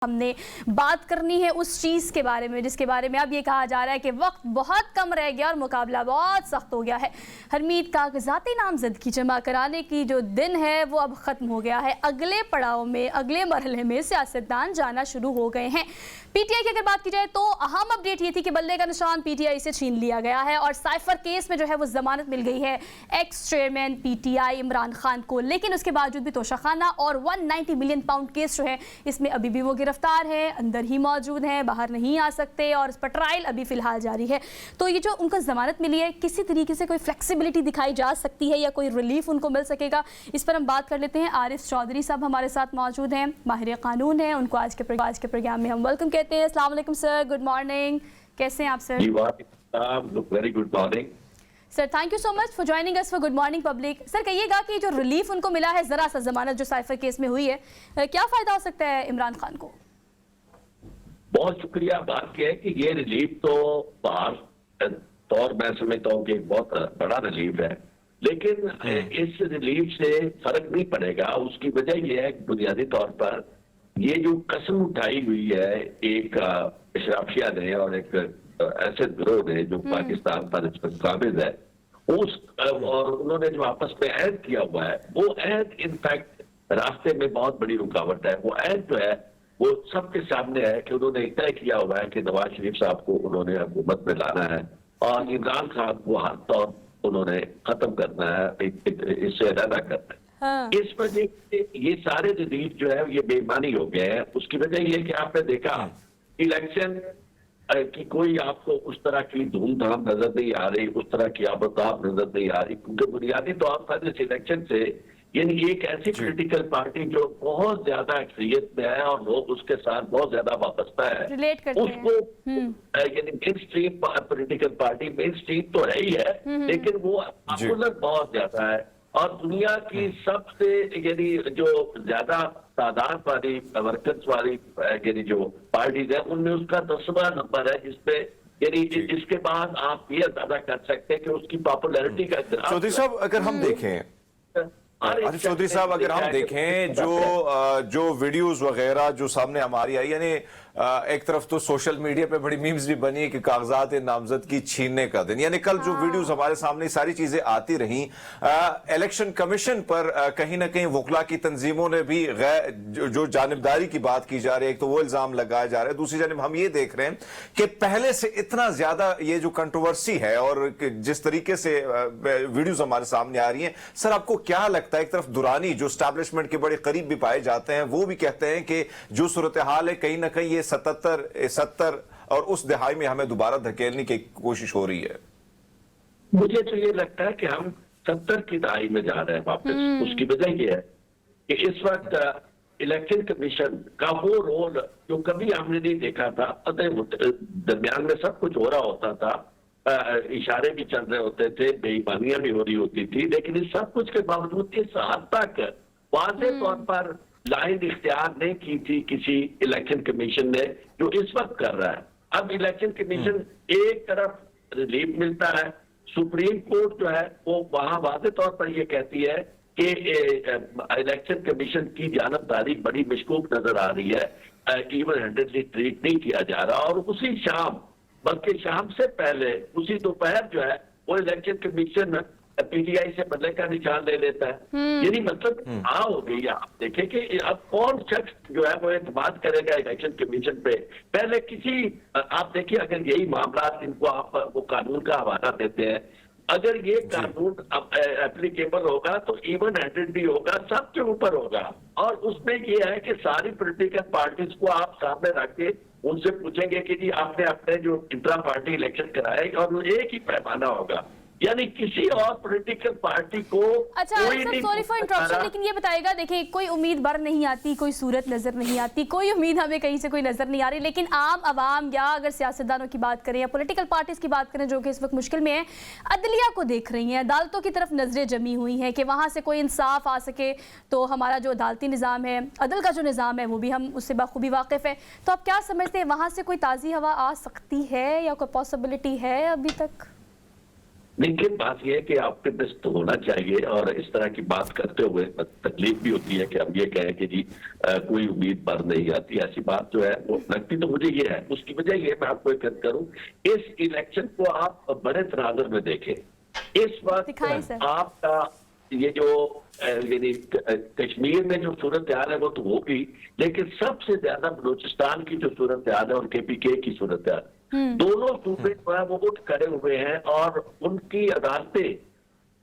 हमने बात करनी है उस चीज़ के बारे में जिसके बारे में अब ये कहा जा रहा है कि वक्त बहुत कम रह गया और मुकाबला बहुत सख्त हो गया है। हरमीत कागजाती नामजदगी जमा कराने की जो दिन है वो अब ख़त्म हो गया है। अगले पड़ाव में, अगले मरहले में सियासतदान जाना शुरू हो गए हैं। पीटीआई की अगर बात की जाए तो अहम अपडेट ये थी कि बल्ले का निशान पीटीआई से छीन लिया गया है और साइफर केस में जो है वो जमानत मिल गई है x chairman PTI Imran Khan को, लेकिन उसके बावजूद भी तोशाखाना और 190 मिलियन पाउंड केस जो है इसमें अभी भी वो गिरफ्तार है, अंदर ही मौजूद हैं, बाहर नहीं आ सकते और इस पर ट्रायल अभी फिलहाल जारी है। तो ये जो उनको जमानत मिली है, किसी तरीके से कोई फ्लेक्सिबिलिटी दिखाई जा सकती है या कोई रिलीफ उनको मिल सकेगा, इस पर हम बात कर लेते हैं। आरिफ चौधरी साहब हमारे साथ मौजूद हैं, माहिर कानून हैं, उनको आज के प्रोग्राम में हम वेलकम कहते हैं। अस्सलाम वालेकुम सर, गुड मॉर्निंग, कैसे हैं आप sir? Very good morning sir, thank you so much for joining us for good morning public. Sir कहिएगा कि जो रिलीफ उनको मिला है ज़रा सा जमानत जो साइफर केस में हुई है, क्या फ़ायदा हो सकता है इमरान खान को? बहुत शुक्रिया। बात यह है कि ये रिलीफ तो बाहर तौर मैं समझता हूँ कि बहुत बड़ा रिलीफ है, लेकिन इस रिलीफ से फर्क नहीं पड़ेगा। उसकी वजह यह है कि बुनियादी तौर पर ये जो कसम उठाई हुई है एक इशराफिया ने और एक ऐसे गिरोह ने जो पाकिस्तान पर इस पर काबिज है, उस और उन्होंने जो आपस में ऐद किया हुआ है, वो ऐद इनफैक्ट रास्ते में बहुत बड़ी रुकावट है। वो ऐद जो है वो सबके सामने है कि उन्होंने तय किया हुआ है कि नवाज शरीफ साहब को उन्होंने हुकूमत में लाना है और इमरान खान को हर तौर उन्होंने खत्म करना है, इससे अलग करना है। हाँ। इस वजह से ये सारे रिलीफ जो है ये बेईमानी हो गए हैं। उसकी वजह ये कि आपने देखा इलेक्शन कि कोई आपको उस तरह की धूमधाम नजर नहीं आ रही, उस तरह की आबोताब नजर नहीं आ रही, क्योंकि बुनियादी तौर पर इस इलेक्शन से यानी एक ऐसी पॉलिटिकल पार्टी जो बहुत ज्यादा अक्सरियत में है और लोग उसके साथ बहुत ज्यादा वाबस्ता है, उसको यानी main stream political party main stream तो है ही है, लेकिन वो पॉपुलर बहुत ज्यादा है और दुनिया की सबसे यानी जो ज्यादा तादाद वाली वर्कर्स वाली यानी जो पार्टीज है उनमें उसका 10वां नंबर है, जिसपे यानी इसके बाद आप ये अंदाजा कर सकते हैं कि उसकी पॉपुलैरिटी का चौधरी साहब अगर हम देखें आरिफ चौधरी साहब अगर हम देखें जो वीडियोस वगैरह जो सामने हमारी आई, यानी एक तरफ तो सोशल मीडिया पे बड़ी मीम्स भी बनी है कि कागजात नामजद की छीनने का दिन, यानी कल जो वीडियोस हमारे सामने सारी चीजें आती रहीं, इलेक्शन कमीशन पर कहीं ना कहीं वकला की तंजीमों ने भी जो जानिबदारी की बात की जा रही है, एक तो वो इल्जाम लगाया जा रहा है, दूसरी जानिब हम ये देख रहे हैं कि पहले से इतना ज्यादा ये जो कंट्रोवर्सी है और जिस तरीके से वीडियोस हमारे सामने आ रही है, सर आपको क्या लगता है? एक तरफ दुरानी जो एस्टैब्लिशमेंट के बड़े करीब भी पाए जाते हैं वो भी कहते हैं कि जो सूरत हाल है कहीं ना कहीं 70 और उस दिहाई में हमें दोबारा धकेलने की कोशिश हो रही है। मुझे तो ये लगता है कि हम 70 की दहाई में जा रहे हैं वापस। उसकी वजह ये है कि इस वक्त इलेक्शन कमीशन का वो रोल जो कभी हमने नहीं देखा था, दरमियान में सब कुछ हो रहा होता था, इशारे भी चल रहे होते थे, बेईमानियां भी हो रही होती थी, लेकिन इस सब कुछ के बावजूद इस हद तक वाज़े तौर पर लाइन इख्तियार नहीं की थी किसी इलेक्शन कमीशन ने जो इस वक्त कर रहा है। अब इलेक्शन कमीशन एक तरफ रिलीफ मिलता है, सुप्रीम कोर्ट जो है वो वहां वाज़े तौर पर ये कहती है कि इलेक्शन कमीशन की जानबदारी बड़ी मशकूक नजर आ रही है, इवन हैंडेडली ट्रीट नहीं किया जा रहा, और उसी शाम बल्कि शाम से पहले उसी दोपहर जो है वो इलेक्शन कमीशन पीटीआई से बदले का निशान ले लेता है। यानी मतलब हो गई। आप देखें कि अब कौन शख्स जो है वो एतमाद करेगा इलेक्शन कमीशन पे। पहले किसी आप देखिए अगर यही मामला इनको आप वो कानून का हवाला देते हैं, अगर ये कानून एप्लीकेबल होगा तो इवन हैंडेड भी होगा, सबके ऊपर होगा, और उसमें ये है कि सारी पॉलिटिकल पार्टीज को आप सामने रख के उनसे पूछेंगे कि जी आपने अपने जो इंट्रा पार्टी इलेक्शन कराए और एक ही पैमाना होगा, यानी किसी और पॉलिटिकल पार्टी को अच्छा सर, सॉरी फॉर इंटरप्शन, लेकिन ये बताएगा, देखिए कोई उम्मीद बर नहीं आती, कोई सूरत नजर नहीं आती, कोई उम्मीद हमें कहीं से कोई नजर नहीं आ रही, लेकिन आम आवाम या अगर सियासतदानों की बात करें या पॉलिटिकल पार्टीज की बात करें जो कि इस वक्त मुश्किल में है, अदलिया को देख रही हैं, अदालतों की तरफ नजरें जमी हुई हैं कि वहाँ से कोई इंसाफ आ सके। तो हमारा जो अदालती निज़ाम है, अदल का जो निज़ाम है, वो भी हम उससे बखूबी वाकिफ़ है। तो आप क्या समझते हैं वहाँ से कोई ताज़ी हवा आ सकती है या कोई पॉसिबिलिटी है अभी तक? लेकिन बात यह है कि ऑप्टिमिस्ट होना चाहिए, और इस तरह की बात करते हुए तकलीफ भी होती है कि हम ये कहें कि जी कोई उम्मीद पर नहीं आती। ऐसी बात जो है वो लगती तो मुझे ये है। उसकी वजह ये मैं आपको एक करूं, इस इलेक्शन को आप बड़े तनाजुर में देखें। इस वक्त आपका ये जो यानी कश्मीर में जो सूरत हाल है वो तो होगी, लेकिन सबसे ज्यादा बलूचिस्तान की जो सूरत हाल है और KPK की सूरत हाल, दोनों सूबे जो है वो उठ खड़े हुए हैं, और उनकी अदालतें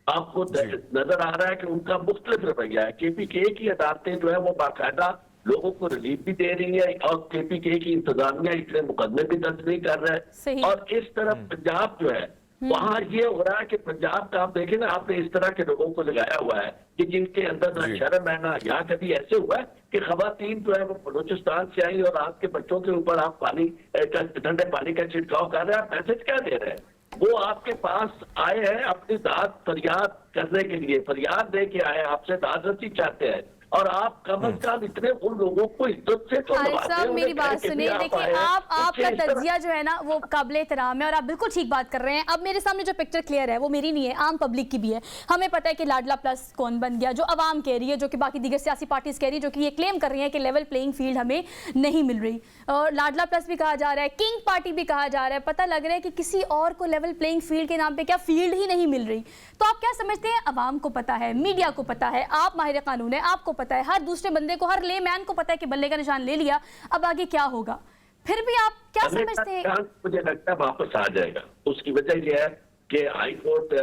आपको नजर आ रहा है कि उनका मुख्तलिफ रवैया है। KPK की अदालतें जो है वो बाकायदा लोगों को रिलीफ भी दे रही है, और KPK की इंतजामिया इतने मुकदमे भी दर्ज नहीं कर रहा है। और इस तरफ पंजाब जो है वहां ये हो रहा है कि पंजाब का आप देखें ना, आपने इस तरह के लोगों को लगाया हुआ है कि जिनके अंदर ना शर्म है ना, यहाँ कभी ऐसे हुआ है कि खवातीन जो है वो बलूचिस्तान से आई और आपके बच्चों के ऊपर आप ठंडे पानी का छिड़काव कर रहे हैं, आप मैसेज क्या दे रहे हैं? वो आपके पास आए हैं अपनी दाद फरियाद करने के लिए, फरियाद दे के आए, आपसे दादरसी चाहते हैं, और आप कम अज कम इतने उन लोगों को इज्जत से तो साहब मेरी बात सुनिए, देखिए आपका तज्जिया जो है ना वो काबिल एहतराम है और आप बिल्कुल ठीक बात कर रहे हैं। अब मेरे सामने जो पिक्चर क्लियर है वो मेरी नहीं है, आम पब्लिक की भी है। हमें पता है कि लाडला प्लस कौन बन गया, जो अवाम कह रही है, जो कि बाकी दीगर सियासी पार्टीज कह रही है, जो कि ये क्लेम कर रही है कि लेवल प्लेइंग फील्ड हमें नहीं मिल रही, और लाडला प्लस भी कहा जा रहा है, किंग पार्टी भी कहा जा रहा है। पता लग रहा है कि किसी और को लेवल प्लेइंग फील्ड के नाम पे क्या फील्ड ही नहीं मिल रही। तो आप क्या समझते हैं, अवाम को पता है, मीडिया को पता है, आप माहिर कानून है, आपको पता है, हर दूसरे बंदे को, हर ले मैन को पता है कि बल्ले का निशान ले लिया, अब आगे क्या होगा? फिर भी आप क्या समझते हैं? मुझे लगता है वापस आ जाएगा। उसकी वजह यह है कि high court,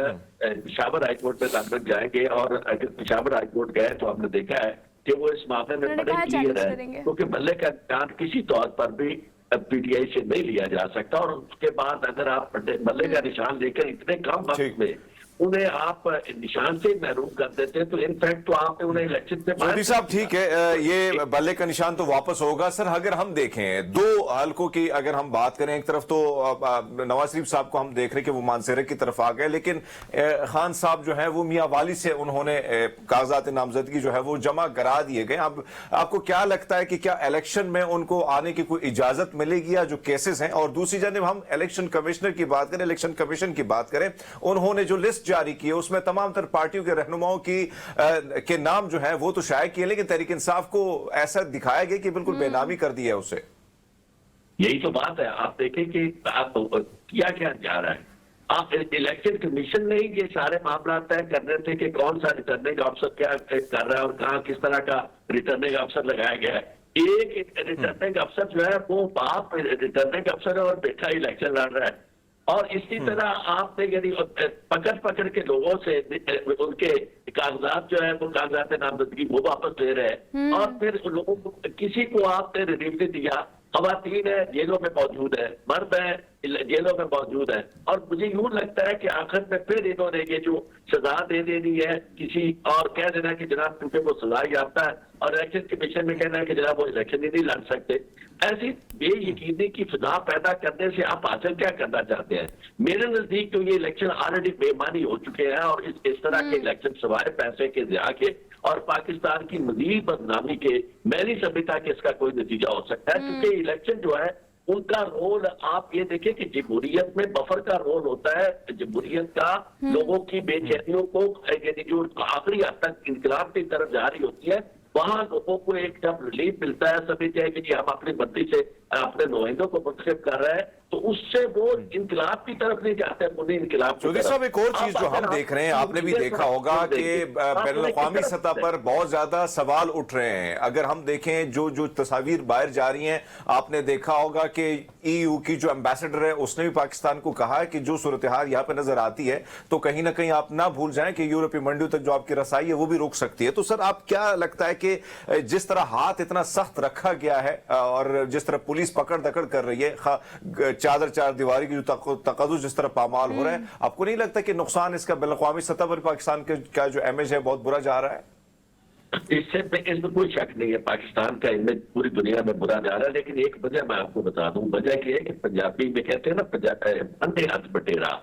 Peshawar high court में दाखिल जाएंगे, और अगर पेशावर हाई कोर्ट गए तो हमने देखा है कि वो इस मामले में बड़े क्लियर है, क्योंकि बल्ले का निशान किसी तौर पर भी PTI से नहीं लिया जा सकता। और उसके बाद अगर आप बल्ले का निशान लेकर इतने कम वक्त में उन्हें आप निशान से महरूम कर देते हैं, तो इनफैक्ट तो आपने उन्हें इलेक्शन से चौधरी साहब ठीक है, ये बल्ले का निशान तो वापस होगा। सर अगर हम देखें दो हलकों की अगर हम बात करें, एक तरफ तो नवाज शरीफ साहब को हम देख रहे हैं कि वो मानसेरे की तरफ आ गए, लेकिन खान साहब जो है वो मियां वाली से उन्होंने कागजात नामजदगी जो है वो जमा करा दिए गए। अब आपको क्या लगता है कि क्या इलेक्शन में उनको आने की कोई इजाजत मिलेगी या जो केसेस हैं? और दूसरी जानब हम इलेक्शन कमिश्नर की बात करें, इलेक्शन कमीशन की बात करें, उन्होंने जो लिस्ट जारी की है उसमें तमाम तर पार्टियों के रहनुमाओं के नाम जो है वो तो शाये किए, लेकिन तहरीक इंसाफ को ऐसा दिखाया गया कि बिल्कुल बेनामी कर दी है उसे। यही तो बात है। आप देखें कि आप क्या क्या जा रहा है। आप इलेक्शन कमीशन ने ये सारे मामला तय करने थे कि कौन सा रिटर्निंग अफसर क्या कर रहा है और कहां किस तरह का रिटर्निंग अफसर लगाया गया है। एक रिटर्निंग अफसर जो है वो बाप रिटर्निंग अफसर है और बेटा इलेक्शन लड़ रहा है, और इसी तरह आपने यदि पकड़ के लोगों से उनके कागजात जो है वो कागजात नामजदगी वो वापस ले रहे हैं, और फिर लोगों को किसी को आपने रिलीफ नहीं दिया। खवातीन है जेलों में मौजूद है, मर्द है जेलों में मौजूद है, और मुझे यूं लगता है कि आखिर में फिर इन्होंने ये जो सजा दे देनी है किसी और, कह देना है कि जनाब क्योंकि वो सजा याफ्ता है, और इलेक्शन कमीशन में कहना है कि जनाब वो इलेक्शन ही नहीं लड़ सकते। ऐसी बेयकीनी की फिजा पैदा करने से आप हासिल क्या करना चाहते हैं? मेरे नजदीक तो ये इलेक्शन ऑलरेडी बेईमानी हो चुके हैं, और इस तरह के इलेक्शन सवाए पैसे के ज़िया के और पाकिस्तान की मजीद बदनामी के मैं नहीं समझता कि इसका कोई नतीजा हो सकता है, क्योंकि इलेक्शन जो है उनका रोल आप ये देखें कि जमहूरियत में बफर का रोल होता है। जमहूरियत का लोगों की बेचैनियों को जो आखिरी हद तक इंकलाब की तरफ जा रही होती है, वहां लोगों को एक जब रिलीफ मिलता है, समझते हैं कि जी हम अपनी बत्ती से अपने नुमाइंदों को मुंतखब कर रहे हैं, तो उससे वो इनकलाब की तरफ नहीं जाते, उन्हें इनकलाब। चौधरी साहब एक और चीज जो हम देख रहे हैं, आपने भी देखा होगा कि बैनुल-अक़वामी सतह पर बहुत ज्यादा सवाल उठ रहे हैं। अगर हम देखें जो तस्वीर बाहर जा रही हैं, आपने देखा होगा कि EU की जो एम्बेसडर है उसने भी पाकिस्तान को कहा है कि जो सूरत हाल यहाँ पे नजर आती है तो कहीं ना कहीं आप ना भूल जाएं कि यूरोपीय मंडियों तक जो आपकी रसाई है वो भी रोक सकती है। तो सर आप क्या लगता है कि जिस तरह हाथ इतना सख्त रखा गया है और जिस तरह पुलिस पकड़ दकड़ कर रही है, चार दीवारी की जो तक़द्दुस जिस तरह पामाल हो रहा है, आपको नहीं लगता कि नुकसान इसका बैनुल-अक़वामी सतह पर पाकिस्तान का जो इमेज है बहुत बुरा जा रहा है? इसमें कोई शक नहीं है, पाकिस्तान का इमेज पूरी दुनिया में बुरा जा रहा है। लेकिन एक वजह मैं आपको बता दूं, वजह यह है कि पंजाबी में कहते हैं ना अंधे हाथ बटेरा,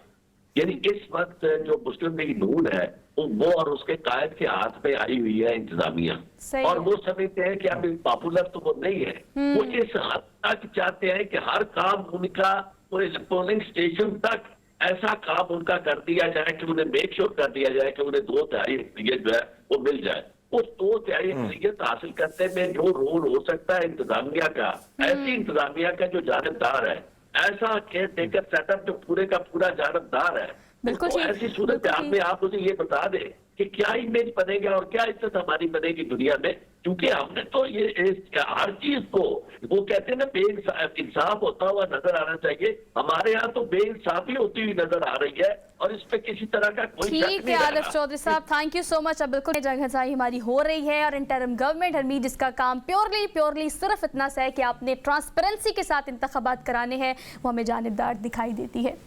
यानी इस वक्त जो मुस्लिम लीग नून है वो और उसके कायद के हाथ में आई हुई है इंतजामिया, और वो समझते हैं कि अभी पॉपुलर तो वो नहीं है। वो इस हद तक चाहते हैं कि हर काम उनका पोलिंग स्टेशन तक ऐसा काम उनका कर दिया जाए कि उन्हें मेक श्योर कर दिया जाए कि उन्हें 2/3 अक्सरियत जो है वो मिल जाए। उस 2/3 अक्सरियत हासिल करने में जो रोल हो सकता है इंतजामिया का, ऐसी इंतजामिया का जो जानबदार है, ऐसा केयर टेकर सेटअप जो पूरे का पूरा जानबदार है, बिल्कुल तो ठीक, ऐसी सूरत बिल्कुल में आप मुझे ये बता दें कि क्या इमेज बनेगा और क्या इज्जत हमारी बनेगी दुनिया में। क्योंकि हमने तो ये हर चीज को, वो कहते हैं ना इंसाफ होता हुआ नजर आना चाहिए, हमारे यहाँ तो बेइंसाफी होती हुई नजर आ रही है और इस पे किसी तरह का कोई शक ठीक है नहीं आरिफ रहा। चौधरी साहब, थैंक यू सो मच। अब बिल्कुल जगहसाई हमारी हो रही है और इंटरिम गवर्नमेंट हरमीत जिसका काम प्योरली सिर्फ इतना सा है कि आपने ट्रांसपेरेंसी के साथ इंतखाबात कराने हैं, वो हमें जानिबदार दिखाई देती है।